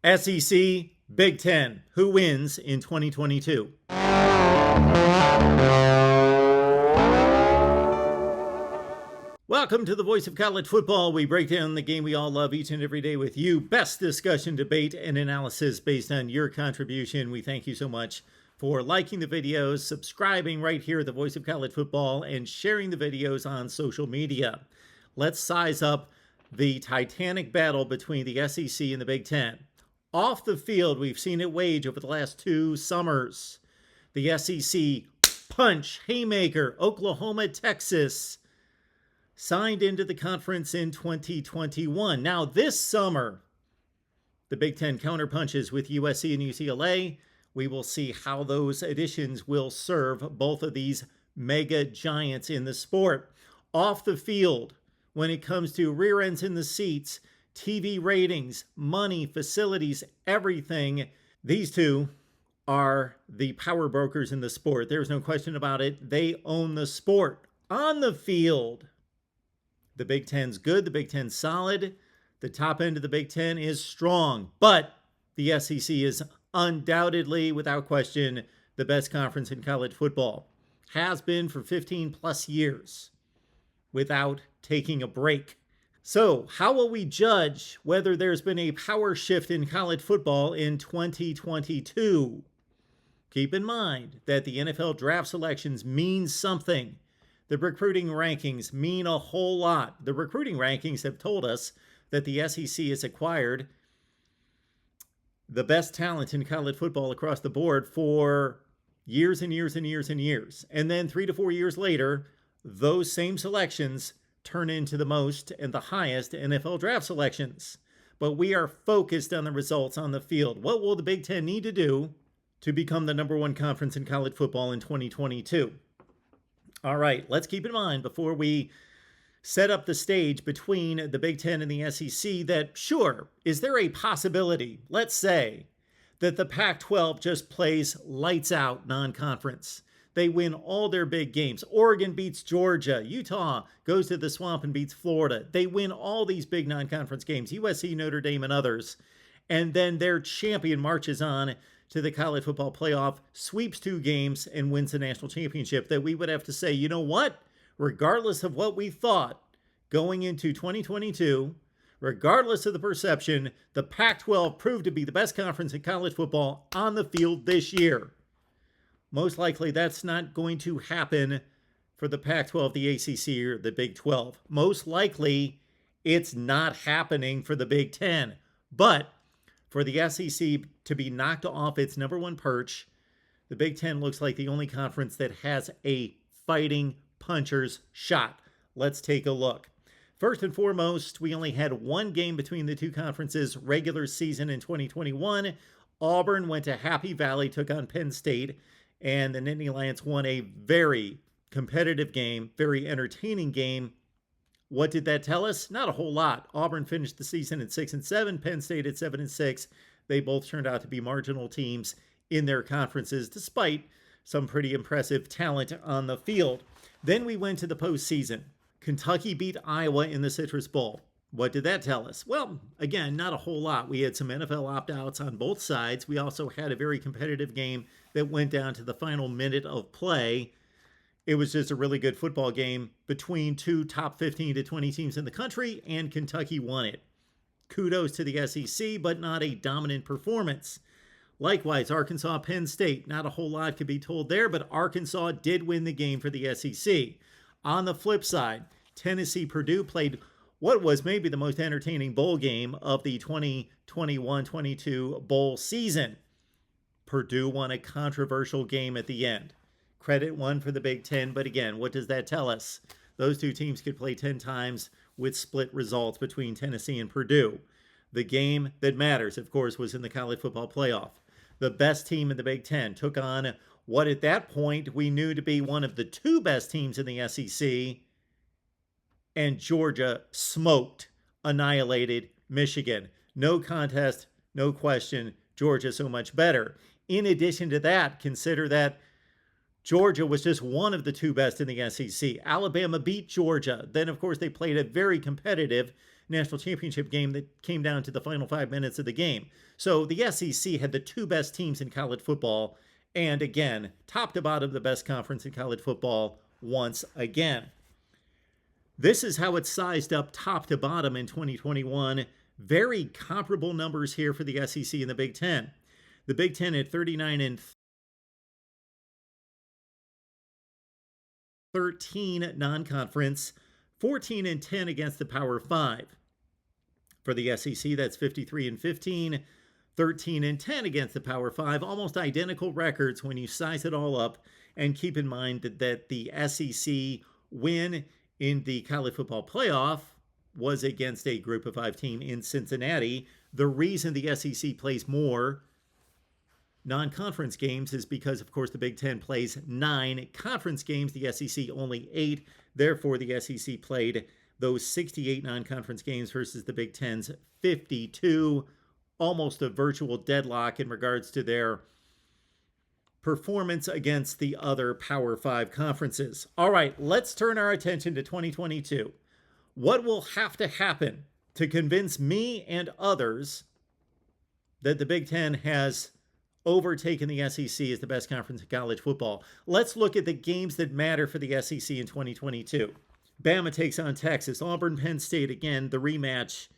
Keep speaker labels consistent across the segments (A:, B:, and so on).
A: SEC, Big Ten, who wins in 2022? Welcome to the Voice of College Football. We break down the game we all love each and every day with you. Best discussion, debate, and analysis based on your contribution. We thank you so much for liking the videos, subscribing right here at the Voice of College Football, and sharing the videos on social media. Let's size up the titanic battle between the SEC and the Big Ten. Off the field, we've seen it wage over the last 2 summers. The SEC punch, haymaker, Oklahoma, Texas, signed into the conference in 2021. Now, this summer, the Big Ten counterpunches with USC and UCLA. We will see how those additions will serve both of these mega giants in the sport. Off the field, when it comes to rear ends in the seats, TV ratings, money, facilities, everything, these two are the power brokers in the sport. There's no question about it. They own the sport. On the field, the Big Ten's good. The Big Ten's solid. The top end of the Big Ten is strong. But the SEC is undoubtedly, without question, the best conference in college football. Has been for 15 plus years without taking a break. So, how will we judge whether there's been a power shift in college football in 2022? Keep in mind that the NFL draft selections mean something. The recruiting rankings mean a whole lot. The recruiting rankings have told us that the SEC has acquired the best talent in college football across the board for years and years and years and years. And then 3 to 4 years later, those same selections turn into the most and the highest NFL draft selections. But we are focused on the results on the field. What will the Big Ten need to do to become the #1 conference in college football in 2022? All right, let's keep in mind before we set up the stage between the Big Ten and the SEC that, sure, is there a possibility, let's say, that the Pac-12 just plays lights out non-conference? They win all their big games. Oregon beats Georgia. Utah goes to the Swamp and beats Florida. They win all these big non-conference games, USC, Notre Dame, and others. And then their champion marches on to the college football playoff, sweeps 2 games, and wins the national championship. That we would have to say, you know what? Regardless of what we thought going into 2022, regardless of the perception, the Pac-12 proved to be the best conference in college football on the field this year. Most likely that's not going to happen for the Pac-12, the ACC, or the Big 12. Most likely it's not happening for the Big Ten. But for the SEC to be knocked off its #1 perch, the Big Ten looks like the only conference that has a fighting puncher's shot. Let's take a look. First and foremost, we only had 1 game between the 2 conferences regular season in 2021. Auburn went to Happy Valley, took on Penn State, and the Nittany Lions won a very competitive game, very entertaining game. What did that tell us? Not a whole lot. Auburn finished the season at 6-7, Penn State at 7-6. They both turned out to be marginal teams in their conferences, despite some pretty impressive talent on the field. Then we went to the postseason. Kentucky beat Iowa in the Citrus Bowl. What did that tell us? Well, again, not a whole lot. We had some NFL opt-outs on both sides. We also had a very competitive game that went down to the final minute of play. It was just a really good football game between 2 top 15 to 20 teams in the country, and Kentucky won it. Kudos to the SEC, but not a dominant performance. Likewise, Arkansas, Penn State. Not a whole lot could be told there, but Arkansas did win the game for the SEC. On the flip side, Tennessee, Purdue played what was maybe the most entertaining bowl game of the 2021-22 bowl season. Purdue won a controversial game at the end. Credit won for the Big Ten, but again, what does that tell us? Those 2 teams could play 10 times with split results between Tennessee and Purdue. The game that matters, of course, was in the college football playoff. The best team in the Big Ten took on what at that point we knew to be one of the 2 best teams in the SEC, and Georgia smoked, annihilated Michigan. No contest, no question, Georgia so much better. In addition to that, consider that Georgia was just one of the 2 best in the SEC. Alabama beat Georgia. Then, of course, they played a very competitive national championship game that came down to the final 5 minutes of the game. So the SEC had the two best teams in college football, and again, top to bottom, the best conference in college football once again. This is how it's sized up top to bottom in 2021. Very comparable numbers here for the SEC and the Big Ten. The Big Ten at 39 and 13 non-conference, 14 and 10 against the Power 5. For the SEC, that's 53 and 15, 13 and 10 against the Power 5. Almost identical records when you size it all up, and keep in mind that the SEC win in the college football playoff was against a group of 5 team in Cincinnati. The reason the SEC plays more non-conference games is because, of course, the Big Ten plays 9 conference games, the SEC only 8. Therefore, the SEC played those 68 non-conference games versus the Big Ten's 52. Almost a virtual deadlock in regards to their performance against the other Power 5 conferences. All right, let's turn our attention to 2022. What will have to happen to convince me and others that the Big Ten has overtaken the SEC as the best conference in college football? Let's look at the games that matter for the SEC in 2022. Bama takes on Texas. Auburn, Penn State, again, the rematch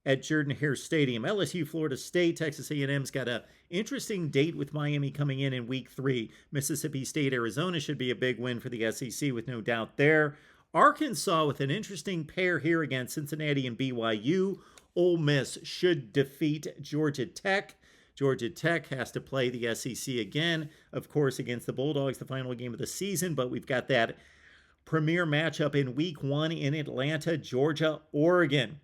A: at Jordan-Hare Stadium. LSU, Florida State. Texas A&M's got an interesting date with Miami coming in week 3. Mississippi State, Arizona should be a big win for the SEC with no doubt there. Arkansas with an interesting pair here against Cincinnati and BYU. Ole Miss should defeat Georgia Tech. Georgia Tech has to play the SEC again, of course, against the Bulldogs, the final game of the season, but we've got that premier matchup in week 1 in Atlanta, Georgia, Oregon.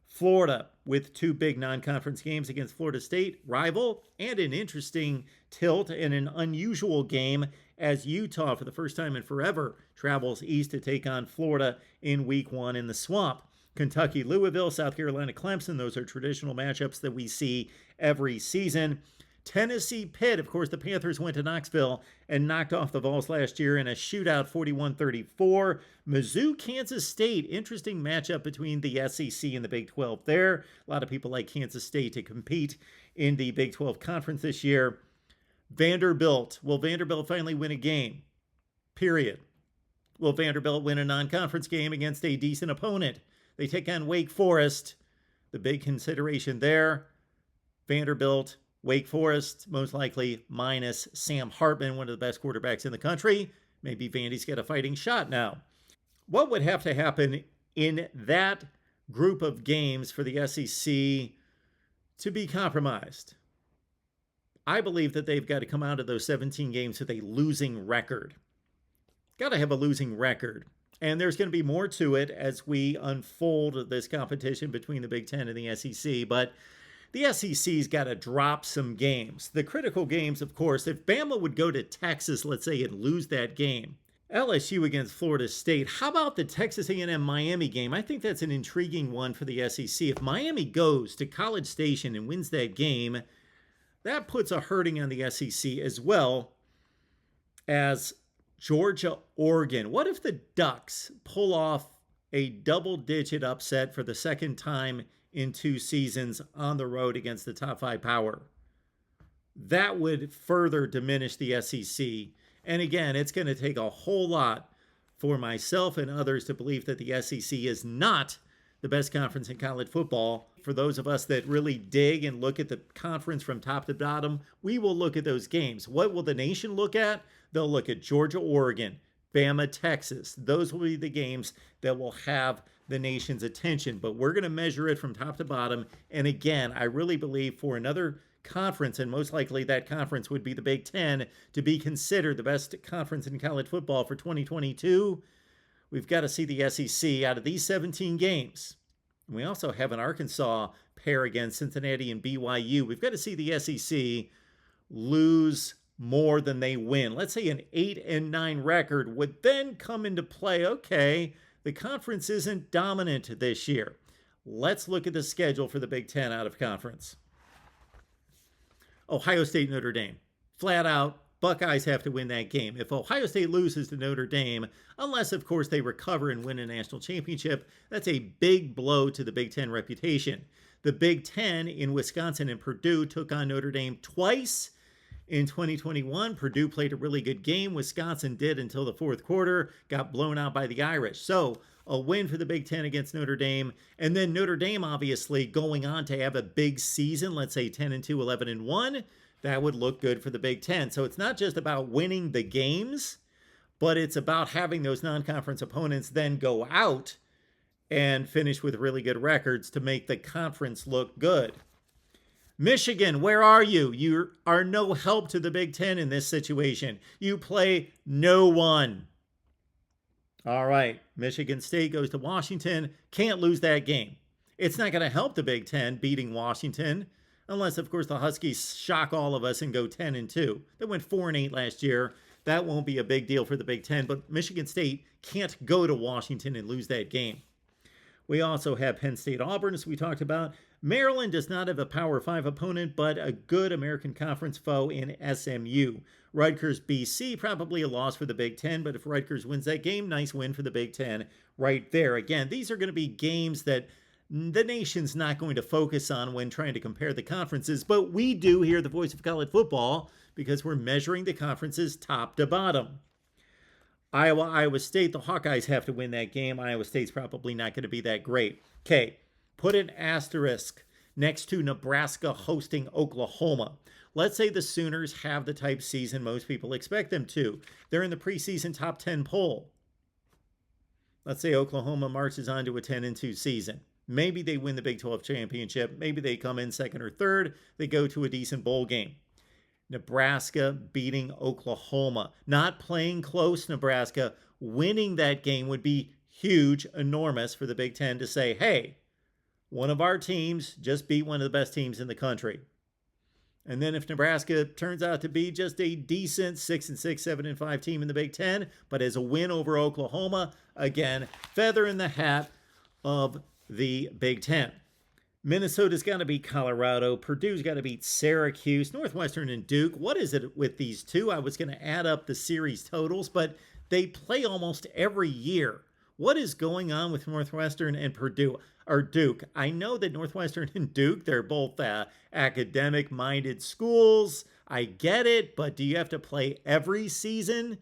A: Florida with 2 big non-conference games against Florida State, rival, and an interesting tilt and an unusual game as Utah, for the first time in forever, travels east to take on Florida in week 1 in the Swamp. Kentucky, Louisville, South Carolina, Clemson, those are traditional matchups that we see every season. Tennessee, Pitt, of course, the Panthers went to Knoxville and knocked off the Vols last year in a shootout 41-34. Mizzou, Kansas State, interesting matchup between the SEC and the Big 12 there. A lot of people like Kansas State to compete in the Big 12 conference this year. Vanderbilt, will Vanderbilt finally win a game? Period. Will Vanderbilt win a non-conference game against a decent opponent? They take on Wake Forest. The big consideration there, Vanderbilt, Wake Forest, most likely minus Sam Hartman, one of the best quarterbacks in the country. Maybe Vandy's got a fighting shot now. What would have to happen in that group of games for the SEC to be compromised? I believe that they've got to come out of those 17 games with a losing record. Got to have a losing record. And there's going to be more to it as we unfold this competition between the Big Ten and the SEC. But the SEC's got to drop some games. The critical games, of course, if Bama would go to Texas, let's say, and lose that game. LSU against Florida State. How about the Texas A&M Miami game? I think that's an intriguing one for the SEC. If Miami goes to College Station and wins that game, that puts a hurting on the SEC as well as Georgia, Oregon. What if the Ducks pull off a double-digit upset for the second time in 2 seasons on the road against the top 5 power? That would further diminish the SEC. And again, it's going to take a whole lot for myself and others to believe that the SEC is not the best conference in college football. For those of us that really dig and look at the conference from top to bottom, we will look at those games. What will the nation look at? They'll look at Georgia, Oregon, Bama, Texas. Those will be the games that will have the nation's attention. But we're going to measure it from top to bottom. And again, I really believe for another conference, and most likely that conference would be the Big Ten, to be considered the best conference in college football for 2022, we've got to see the SEC out of these 17 games. We also have an Arkansas pair against Cincinnati and BYU. We've got to see the SEC lose more than they win. Let's say an 8-9 record would then come into play. Okay, the conference isn't dominant this year. Let's look at the schedule for the Big Ten out of conference. Ohio State, Notre Dame. Flat out, Buckeyes have to win that game. If Ohio State loses to Notre Dame, unless, of course, they recover and win a national championship, that's a big blow to the Big Ten reputation. The Big Ten in Wisconsin and Purdue took on Notre Dame twice. In 2021, Purdue played a really good game. Wisconsin did until the fourth quarter, got blown out by the Irish. So a win for the Big Ten against Notre Dame. And then Notre Dame, obviously, going on to have a big season, let's say 10-2, 11-1. That would look good for the Big Ten. So it's not just about winning the games, but it's about having those non-conference opponents then go out and finish with really good records to make the conference look good. Michigan, where are you? You are no help to the Big Ten in this situation. You play no one. All right, Michigan State goes to Washington. Can't lose that game. It's not going to help the Big Ten beating Washington, unless, of course, the Huskies shock all of us and go 10-2. They went 4-8 last year. That won't be a big deal for the Big Ten, but Michigan State can't go to Washington and lose that game. We also have Penn State Auburn, as we talked about. Maryland does not have a Power 5 opponent, but a good American Conference foe in SMU. Rutgers BC, probably a loss for the Big Ten, but if Rutgers wins that game, nice win for the Big Ten right there. Again, these are going to be games that the nation's not going to focus on when trying to compare the conferences, but we do here, the Voice of College Football, because we're measuring the conferences top to bottom. Iowa State, the Hawkeyes have to win that game. Iowa State's probably not going to be that great. Okay, put an asterisk next to Nebraska hosting Oklahoma. Let's say the Sooners have the type season most people expect them to. They're in the preseason top 10 poll. Let's say Oklahoma marches on to a 10-2 season. Maybe they win the Big 12 championship. Maybe they come in second or third. They go to a decent bowl game. Nebraska beating Oklahoma. Not playing close, Nebraska. Winning that game would be huge, enormous for the Big Ten to say, hey, one of our teams just beat one of the best teams in the country. And then if Nebraska turns out to be just a decent 6-6, 7-5 team in the Big Ten, but as a win over Oklahoma, again, feather in the hat of the Big Ten. Minnesota's got to beat Colorado. Purdue's got to beat Syracuse. Northwestern and Duke. What is it with these two? I was going to add up the series totals, but they play almost every year. What is going on with Northwestern and Purdue or Duke? I know that Northwestern and Duke, they're both academic-minded schools. I get it, but do you have to play every season?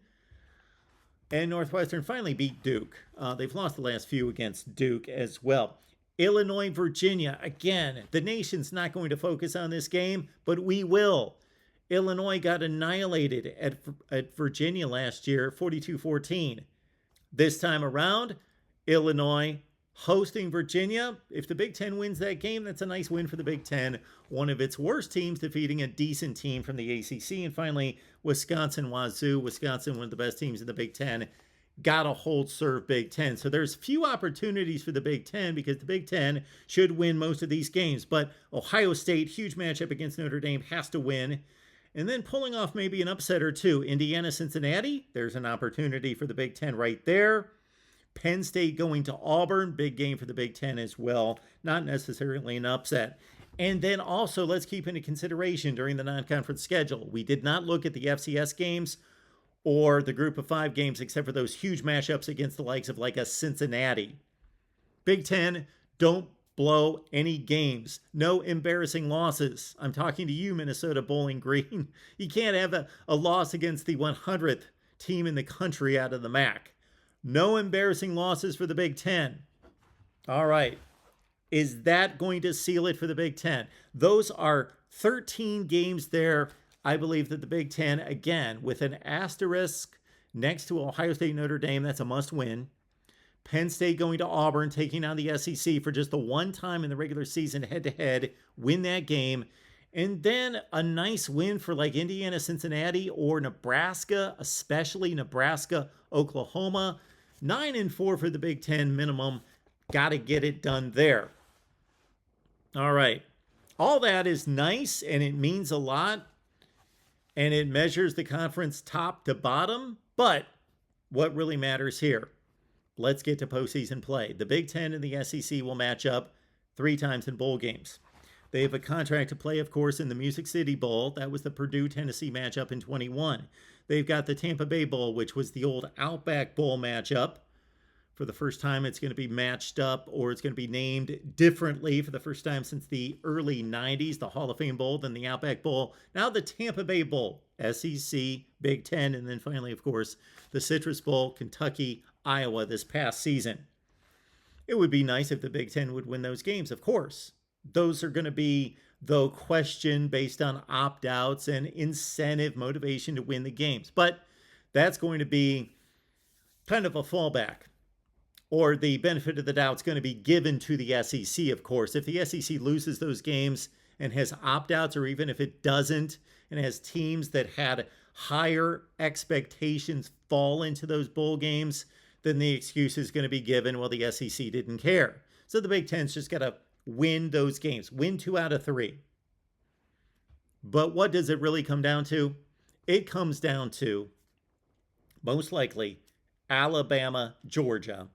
A: And Northwestern finally beat Duke. They've lost the last few against Duke as well. Illinois, Virginia. Again, the nation's not going to focus on this game, but we will. Illinois got annihilated at Virginia last year, 42-14. This time around, Illinois hosting Virginia. If the Big Ten wins that game, that's a nice win for the Big Ten. One of its worst teams defeating a decent team from the ACC. And finally, Wisconsin, Wazoo. Wisconsin, one of the best teams in the Big Ten. Got to hold serve Big Ten. So there's few opportunities for the Big Ten because the Big Ten should win most of these games. But Ohio State, huge matchup against Notre Dame, has to win. And then pulling off maybe an upset or two. Indiana, Cincinnati, there's an opportunity for the Big Ten right there. Penn State going to Auburn, big game for the Big Ten as well. Not necessarily an upset. And then also let's keep into consideration during the non-conference schedule. We did not look at the FCS games or the group of 5 games, except for those huge matchups against the likes of like a Cincinnati. Big Ten, don't blow any games. No embarrassing losses. I'm talking to you, Minnesota Bowling Green. You can't have a loss against the 100th team in the country out of the MAC. No embarrassing losses for the Big Ten. All right. Is that going to seal it for the Big Ten? Those are 13 games there. I believe that the Big Ten, again, with an asterisk next to Ohio State, Notre Dame, that's a must-win. Penn State going to Auburn, taking on the SEC for just the one time in the regular season head-to-head, win that game. And then a nice win for like Indiana, Cincinnati, or Nebraska, especially Nebraska, Oklahoma. 9-4 for the Big Ten minimum. Got to get it done there. All right. All that is nice, and it means a lot. And it measures the conference top to bottom. But what really matters here? Let's get to postseason play. The Big Ten and the SEC will match up 3 times in bowl games. They have a contract to play, of course, in the Music City Bowl. That was the Purdue-Tennessee matchup in 21. They've got the Tampa Bay Bowl, which was the old Outback Bowl matchup. For the first time, it's going to be matched up, or it's going to be named differently for the first time since the early 90s, the Hall of Fame Bowl, then the Outback Bowl. Now the Tampa Bay Bowl, SEC, Big Ten, and then finally, of course, the Citrus Bowl, Kentucky, Iowa this past season. It would be nice if the Big Ten would win those games, of course. Those are going to be, though, questioned based on opt-outs and incentive motivation to win the games. But that's going to be kind of a fallback, or the benefit of the doubt is going to be given to the SEC, of course. If the SEC loses those games and has opt-outs, or even if it doesn't and has teams that had higher expectations fall into those bowl games, then the excuse is going to be given, well, the SEC didn't care. So the Big Ten's just got to win those games, win 2 out of 3. But what does it really come down to? It comes down to, most likely, Alabama, Georgia,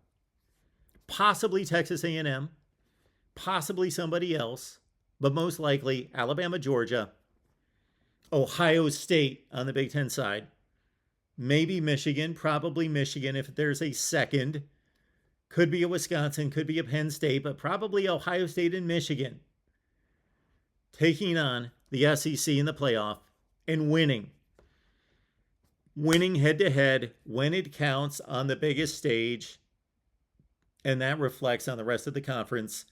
A: possibly Texas A&M, possibly somebody else, but most likely Alabama, Georgia, Ohio State on the Big Ten side, maybe Michigan, probably Michigan if there's a second. Could be a Wisconsin, could be a Penn State, but probably Ohio State and Michigan taking on the SEC in the playoff and winning. Winning head-to-head when it counts on the biggest stage, and that reflects on the rest of the conference,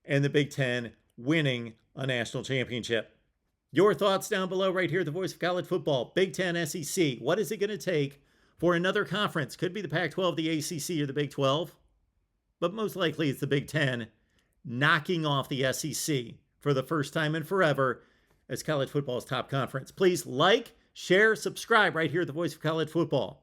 A: and the Big Ten winning a national championship. Your thoughts down below right here, the voice of college football, Big Ten, SEC. What is it going to take for another conference? Could be the Pac-12, the ACC, or the Big 12. But most likely it's the Big Ten knocking off the SEC for the first time in forever as college football's top conference. Please like, share, subscribe right here at the Voice of College Football.